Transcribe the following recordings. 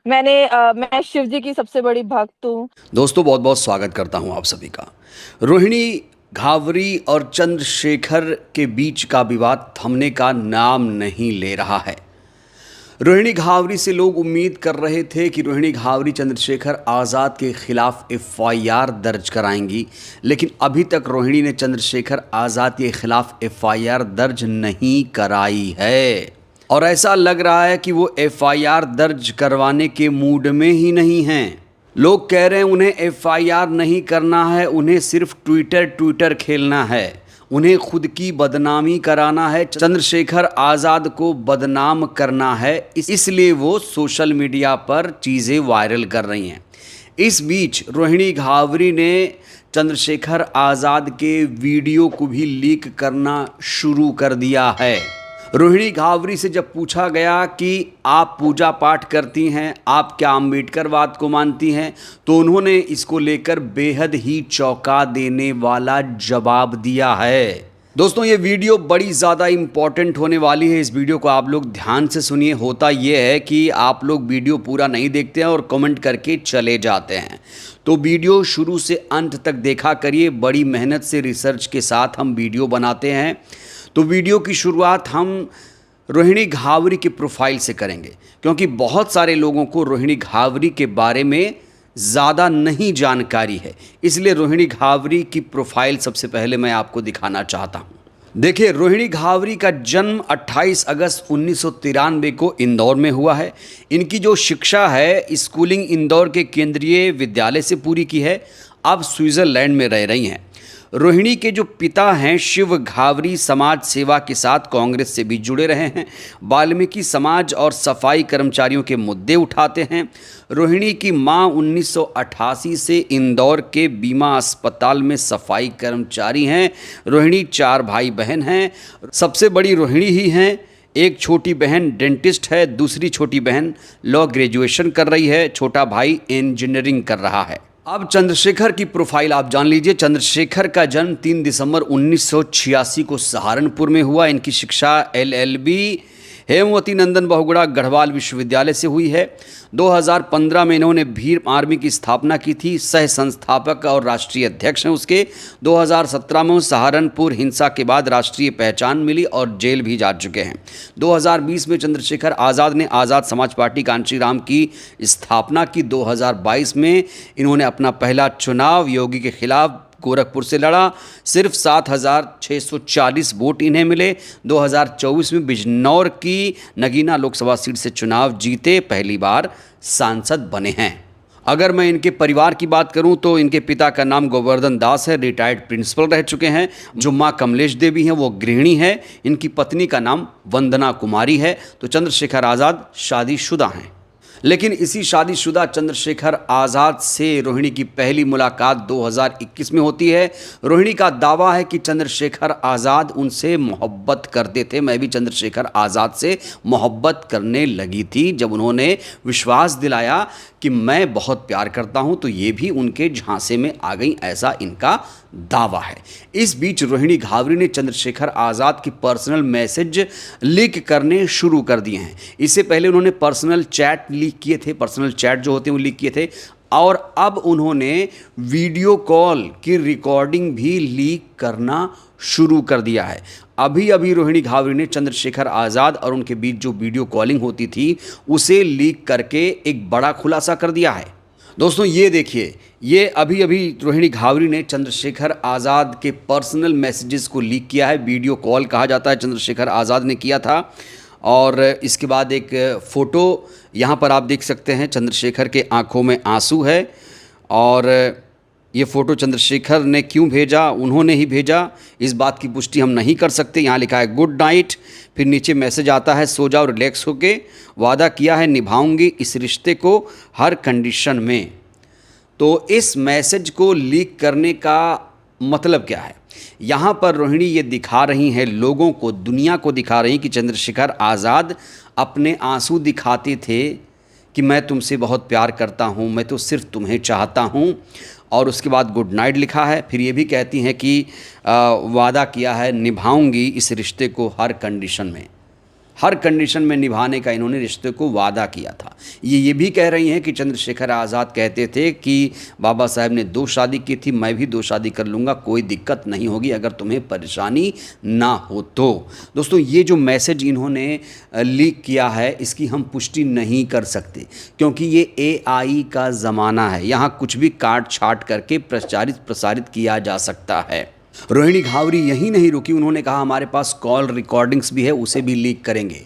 मैं शिव जी की सबसे बड़ी भक्त हूँ। दोस्तों बहुत बहुत स्वागत करता हूं आप सभी का। रोहिणी घावरी और चंद्रशेखर के बीच का विवाद थमने का नाम नहीं ले रहा है। रोहिणी घावरी से लोग उम्मीद कर रहे थे कि रोहिणी घावरी चंद्रशेखर आज़ाद के खिलाफ एफआईआर दर्ज कराएंगी, लेकिन अभी तक रोहिणी ने चंद्रशेखर आज़ाद के खिलाफ एफआईआर दर्ज नहीं कराई है। और ऐसा लग रहा है कि वो एफआईआर दर्ज करवाने के मूड में ही नहीं हैं। लोग कह रहे हैं उन्हें एफआईआर नहीं करना है, उन्हें सिर्फ ट्विटर खेलना है, उन्हें खुद की बदनामी कराना है, चंद्रशेखर आज़ाद को बदनाम करना है, इसलिए वो सोशल मीडिया पर चीज़ें वायरल कर रही हैं। इस बीच रोहिणी घावरी ने चंद्रशेखर आज़ाद के वीडियो को भी लीक करना शुरू कर दिया है। रोहिणी घावरी से जब पूछा गया कि आप पूजा पाठ करती हैं, आप क्या अम्बेडकरवाद को मानती हैं, तो उन्होंने इसको लेकर बेहद ही चौंका देने वाला जवाब दिया है। दोस्तों ये वीडियो बड़ी ज़्यादा इम्पॉर्टेंट होने वाली है, इस वीडियो को आप लोग ध्यान से सुनिए। होता ये है कि आप लोग वीडियो पूरा नहीं देखते हैं और कमेंट करके चले जाते हैं, तो वीडियो शुरू से अंत तक देखा करिए। बड़ी मेहनत से रिसर्च के साथ हम वीडियो बनाते हैं। तो वीडियो की शुरुआत हम रोहिणी घावरी के प्रोफाइल से करेंगे, क्योंकि बहुत सारे लोगों को रोहिणी घावरी के बारे में ज़्यादा नहीं जानकारी है, इसलिए रोहिणी घावरी की प्रोफाइल सबसे पहले मैं आपको दिखाना चाहता हूँ। देखिए, रोहिणी घावरी का जन्म 28 अगस्त 1993 को इंदौर में हुआ है। इनकी जो शिक्षा है, स्कूलिंग इंदौर के केंद्रीय विद्यालय से पूरी की है। अब स्विट्ज़रलैंड में रह रही हैं। रोहिणी के जो पिता हैं शिव घावरी समाज सेवा के साथ कांग्रेस से भी जुड़े रहे हैं, वाल्मीकि समाज और सफाई कर्मचारियों के मुद्दे उठाते हैं। रोहिणी की मां 1988 से इंदौर के बीमा अस्पताल में सफाई कर्मचारी हैं। रोहिणी 4 भाई बहन हैं, सबसे बड़ी रोहिणी ही हैं। एक छोटी बहन डेंटिस्ट है, दूसरी छोटी बहन लॉ ग्रेजुएशन कर रही है, छोटा भाई इंजीनियरिंग कर रहा है। अब चंद्रशेखर की प्रोफाइल आप जान लीजिए। चंद्रशेखर का जन्म 3 दिसंबर 1986 को सहारनपुर में हुआ। इनकी शिक्षा एलएलबी हेमवती नंदन बहुगुणा गढ़वाल विश्वविद्यालय से हुई है। 2015 में इन्होंने भीम आर्मी की स्थापना की थी, सह संस्थापक और राष्ट्रीय अध्यक्ष हैं उसके। 2017 में सहारनपुर हिंसा के बाद राष्ट्रीय पहचान मिली और जेल भी जा चुके हैं। 2020 में चंद्रशेखर आज़ाद ने आज़ाद समाज पार्टी कांचीराम की स्थापना की। 2022 में इन्होंने अपना पहला चुनाव योगी के खिलाफ गोरखपुर से लड़ा, सिर्फ 7,640 वोट इन्हें मिले। 2024 में बिजनौर की नगीना लोकसभा सीट से चुनाव जीते, पहली बार सांसद बने हैं। अगर मैं इनके परिवार की बात करूं तो इनके पिता का नाम गोवर्धन दास है, रिटायर्ड प्रिंसिपल रह चुके हैं। जो मां कमलेश देवी हैं वो गृहिणी है। इनकी पत्नी का नाम वंदना कुमारी है। तो चंद्रशेखर आज़ाद शादीशुदा हैं। लेकिन इसी शादीशुदा चंद्रशेखर आज़ाद से रोहिणी की पहली मुलाकात 2021 में होती है। रोहिणी का दावा है कि चंद्रशेखर आज़ाद उनसे मोहब्बत करते थे। मैं भी चंद्रशेखर आज़ाद से मोहब्बत करने लगी थी जब उन्होंने विश्वास दिलाया कि मैं बहुत प्यार करता हूं, तो ये भी उनके झांसे में आ गई, ऐसा इनका दावा है। इस बीच रोहिणी घावरी ने चंद्रशेखर आज़ाद की पर्सनल मैसेज लीक करने शुरू कर दिए हैं। इससे पहले उन्होंने पर्सनल चैट लीक किए थे, पर्सनल चैट जो होते हैं वो लीक किए थे, और अब उन्होंने वीडियो कॉल की रिकॉर्डिंग भी लीक करना शुरू कर दिया है। अभी अभी रोहिणी घावरी ने चंद्रशेखर आज़ाद और उनके बीच जो वीडियो कॉलिंग होती थी उसे लीक करके एक बड़ा खुलासा कर दिया है। दोस्तों ये देखिए, ये अभी अभी रोहिणी घावरी ने चंद्रशेखर आज़ाद के पर्सनल मैसेजेस को लीक किया है। वीडियो कॉल कहा जाता है चंद्रशेखर आज़ाद ने किया था। और इसके बाद एक फ़ोटो यहाँ पर आप देख सकते हैं, चंद्रशेखर के आंखों में आंसू है। और ये फ़ोटो चंद्रशेखर ने क्यों भेजा, उन्होंने ही भेजा, इस बात की पुष्टि हम नहीं कर सकते। यहाँ लिखा है गुड नाइट, फिर नीचे मैसेज आता है सो जाओ रिलैक्स होके, वादा किया है निभाऊंगी इस रिश्ते को हर कंडीशन में। तो इस मैसेज को लीक करने का मतलब क्या है? यहाँ पर रोहिणी ये दिखा रही हैं लोगों को, दुनिया को दिखा रही कि चंद्रशेखर आज़ाद अपने आंसू दिखाते थे कि मैं तुमसे बहुत प्यार करता हूँ, मैं तो सिर्फ तुम्हें चाहता हूँ। और उसके बाद गुड नाइट लिखा है। फिर ये भी कहती हैं कि वादा किया है निभाऊंगी इस रिश्ते को हर कंडीशन में। हर कंडीशन में निभाने का इन्होंने रिश्ते को वादा किया था। ये भी कह रही हैं कि चंद्रशेखर आज़ाद कहते थे कि बाबा साहब ने 2 शादी की थी, मैं भी 2 शादी कर लूँगा, कोई दिक्कत नहीं होगी अगर तुम्हें परेशानी ना हो तो। दोस्तों, ये जो मैसेज इन्होंने लीक किया है इसकी हम पुष्टि नहीं कर सकते, क्योंकि ये AI का ज़माना है। यहाँ कुछ भी काट छाट करके प्रसारित किया जा सकता है। रोहिणी घावरी यही नहीं रुकी, उन्होंने कहा हमारे पास कॉल रिकॉर्डिंग्स भी है, उसे भी लीक करेंगे।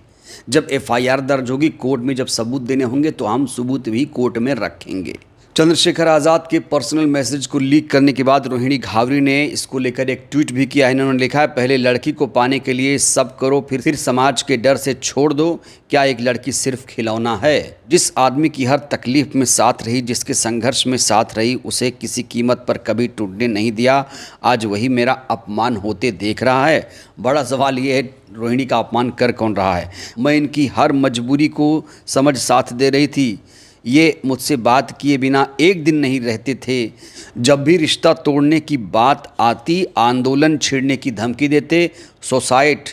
जब FIR दर्ज होगी कोर्ट में, जब सबूत देने होंगे तो हम सबूत भी कोर्ट में रखेंगे। चंद्रशेखर आज़ाद के पर्सनल मैसेज को लीक करने के बाद रोहिणी घावरी ने इसको लेकर एक ट्वीट भी किया है। इन्होंने लिखा है, पहले लड़की को पाने के लिए सब करो, फिर समाज के डर से छोड़ दो। क्या एक लड़की सिर्फ खिलौना है? जिस आदमी की हर तकलीफ में साथ रही, जिसके संघर्ष में साथ रही, उसे किसी कीमत पर कभी टूटने नहीं दिया, आज वही मेरा अपमान होते देख रहा है। बड़ा सवाल ये है, रोहिणी का अपमान कर कौन रहा है? मैं इनकी हर मजबूरी को समझ साथ दे रही थी। ये मुझसे बात किए बिना एक दिन नहीं रहते थे। जब भी रिश्ता तोड़ने की बात आती, आंदोलन छेड़ने की धमकी देते, सुसाइड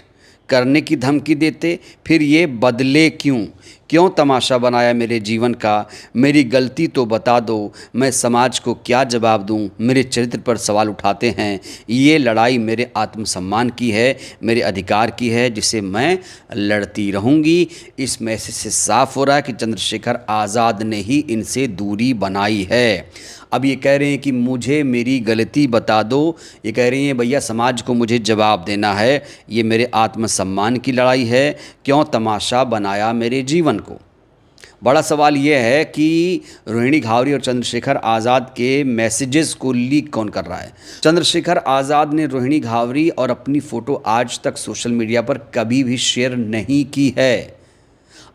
करने की धमकी देते। फिर ये बदले क्यों? क्यों तमाशा बनाया मेरे जीवन का? मेरी गलती तो बता दो, मैं समाज को क्या जवाब दूं? मेरे चरित्र पर सवाल उठाते हैं। ये लड़ाई मेरे आत्मसम्मान की है, मेरे अधिकार की है, जिसे मैं लड़ती रहूंगी। इस मैसेज से साफ हो रहा है कि चंद्रशेखर आज़ाद ने ही इनसे दूरी बनाई है। अब ये कह रहे हैं कि मुझे मेरी गलती बता दो। ये कह रही हैं भैया समाज को मुझे जवाब देना है, ये मेरे आत्मसम्मान की लड़ाई है। क्यों तमाशा बनाया मेरे जीवन को? बड़ा सवाल ये है कि रोहिणी घावरी और चंद्रशेखर आज़ाद के मैसेजेस को लीक कौन कर रहा है? चंद्रशेखर आज़ाद ने रोहिणी घावरी और अपनी फ़ोटो आज तक सोशल मीडिया पर कभी भी शेयर नहीं की है।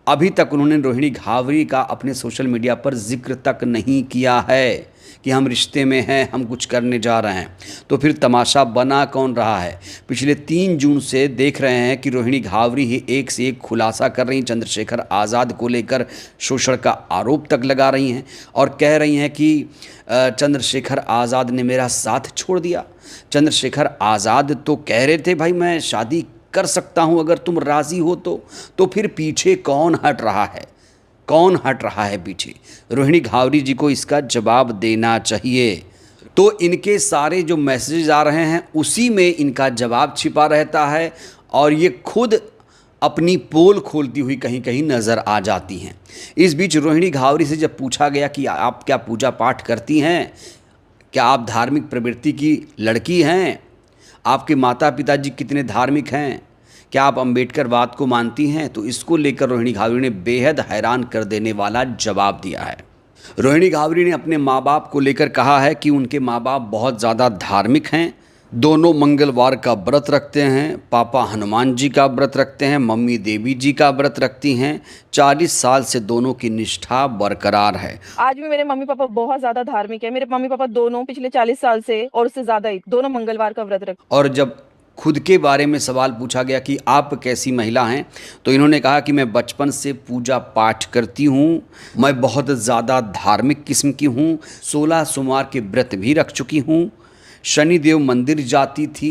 अभी तक उन्होंने रोहिणी घावरी का अपने सोशल मीडिया पर जिक्र तक नहीं किया है कि हम रिश्ते में हैं, हम कुछ करने जा रहे हैं। तो फिर तमाशा बना कौन रहा है? पिछले 3 जून से देख रहे हैं कि रोहिणी घावरी ही एक से एक खुलासा कर रही हैं, चंद्रशेखर आज़ाद को लेकर शोषण का आरोप तक लगा रही हैं और कह रही हैं कि चंद्रशेखर आज़ाद ने मेरा साथ छोड़ दिया। चंद्रशेखर आज़ाद तो कह रहे थे भाई मैं शादी कर सकता हूं अगर तुम राज़ी हो तो फिर पीछे कौन हट रहा है? कौन हट रहा है पीछे? रोहिणी घावरी जी को इसका जवाब देना चाहिए। तो इनके सारे जो मैसेजेस आ रहे हैं उसी में इनका जवाब छिपा रहता है और ये खुद अपनी पोल खोलती हुई कहीं कहीं नज़र आ जाती हैं। इस बीच रोहिणी घावरी से जब पूछा गया कि आप क्या पूजा पाठ करती हैं, क्या आप धार्मिक प्रवृत्ति की लड़की हैं, आपके माता पिताजी कितने धार्मिक हैं, क्या आप अम्बेडकरवाद को मानती हैं, तो इसको लेकर रोहिणी घावरी ने बेहद हैरान कर देने वाला जवाब दिया है। रोहिणी घावरी ने अपने माँ बाप को लेकर कहा है कि उनके माँ बाप बहुत ज़्यादा धार्मिक हैं, दोनों मंगलवार का व्रत रखते हैं, पापा हनुमान जी का व्रत रखते हैं, मम्मी देवी जी का व्रत रखती हैं। 40 साल से दोनों की निष्ठा बरकरार है। आज भी मेरे मम्मी पापा बहुत ज्यादा धार्मिक है। मेरे मम्मी पापा दोनों पिछले 40 साल से और उससे ज्यादा ही दोनों मंगलवार का व्रत रखते। और जब खुद के बारे में सवाल पूछा गया कि आप कैसी महिला हैं, तो इन्होंने कहा कि मैं बचपन से पूजा पाठ करती हूँ, मैं बहुत ज़्यादा धार्मिक किस्म की हूँ, 16 सोमवार के व्रत भी रख चुकी हूँ, शनिदेव मंदिर जाती थी,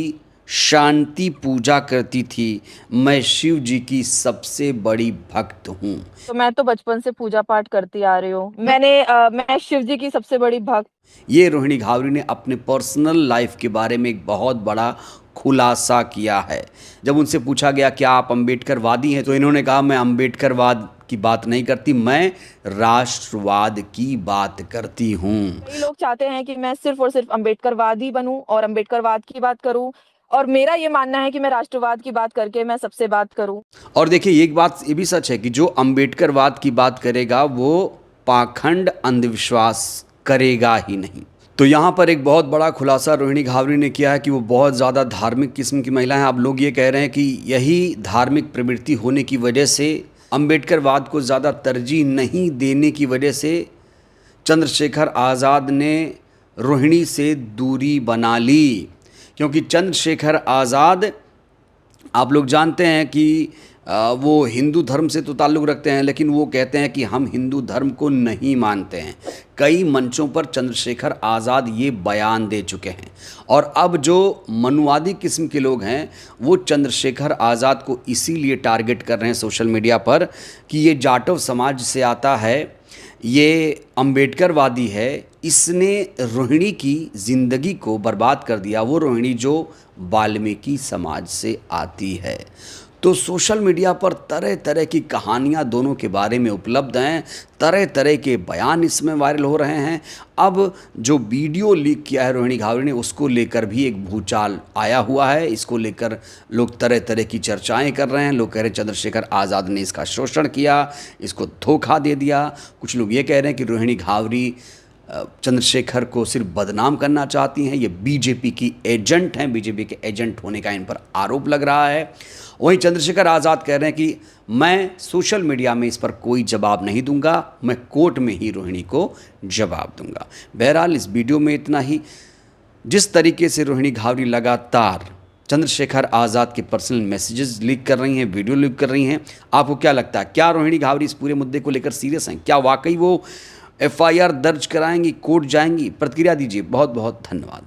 शांति पूजा करती थी, मैं शिव जी की सबसे बड़ी भक्त हूँ। तो मैं तो बचपन से पूजा पाठ करती आ रही हूँ। मैं शिव जी की सबसे बड़ी भक्त। ये रोहिणी घावरी ने अपने पर्सनल लाइफ के बारे में एक बहुत बड़ा खुलासा किया है। जब उनसे पूछा गया क्या आप अम्बेडकरवादी हैं, तो इन्होंने कहा मैं अम्बेडकरवाद की बात नहीं करती, मैं राष्ट्रवाद की बात करती हूँ। कई लोग चाहते हैं कि मैं सिर्फ और सिर्फ अम्बेडकरवादी बनूं और अम्बेडकरवाद की बात करूं, और मेरा ये मानना है कि मैं राष्ट्रवाद की बात करके मैं सबसे बात करूं। और देखिए एक बात ये भी सच है कि जो अम्बेडकरवाद की बात करेगा वो पाखंड अंधविश्वास करेगा ही नहीं। तो यहाँ पर एक बहुत बड़ा खुलासा रोहिणी घावरी ने किया है कि वो बहुत ज़्यादा धार्मिक किस्म की महिला हैं। अब लोग ये कह रहे हैं कि यही धार्मिक प्रवृत्ति होने की वजह से, अम्बेडकरवाद को ज़्यादा तरजीह नहीं देने की वजह से चंद्रशेखर आज़ाद ने रोहिणी से दूरी बना ली। क्योंकि चंद्रशेखर आज़ाद आप लोग जानते हैं कि वो हिंदू धर्म से तो ताल्लुक़ रखते हैं, लेकिन वो कहते हैं कि हम हिंदू धर्म को नहीं मानते हैं। कई मंचों पर चंद्रशेखर आज़ाद ये बयान दे चुके हैं और अब जो मनुवादी किस्म के लोग हैं वो चंद्रशेखर आज़ाद को इसीलिए टारगेट कर रहे हैं सोशल मीडिया पर कि ये जाटव समाज से आता है, ये अंबेडकरवादी है, इसने रोहिणी की ज़िंदगी को बर्बाद कर दिया, वो रोहिणी जो वाल्मीकि समाज से आती है। तो सोशल मीडिया पर तरह तरह की कहानियाँ दोनों के बारे में उपलब्ध हैं, तरह तरह के बयान इसमें वायरल हो रहे हैं। अब जो वीडियो लीक किया है रोहिणी घावरी ने, उसको लेकर भी एक भूचाल आया हुआ है। इसको लेकर लोग तरह तरह की चर्चाएं कर रहे हैं। लोग कह रहे हैं चंद्रशेखर आज़ाद ने इसका शोषण किया, इसको धोखा दे दिया। कुछ लोग ये कह रहे हैं कि रोहिणी घावरी चंद्रशेखर को सिर्फ बदनाम करना चाहती हैं, ये बीजेपी की एजेंट हैं, बीजेपी के एजेंट होने का इन पर आरोप लग रहा है। वहीं चंद्रशेखर आज़ाद कह रहे हैं कि मैं सोशल मीडिया में इस पर कोई जवाब नहीं दूंगा, मैं कोर्ट में ही रोहिणी को जवाब दूंगा। बहरहाल इस वीडियो में इतना ही। जिस तरीके से रोहिणी घावरी लगातार चंद्रशेखर आज़ाद के पर्सनल मैसेजेस लीक कर रही हैं, वीडियो लीक कर रही हैं, आपको क्या लगता है, क्या रोहिणी घावरी इस पूरे मुद्दे को लेकर सीरियस हैं? क्या वाकई वो FIR दर्ज कराएंगी, कोर्ट जाएंगी? प्रतिक्रिया दीजिए। बहुत बहुत धन्यवाद।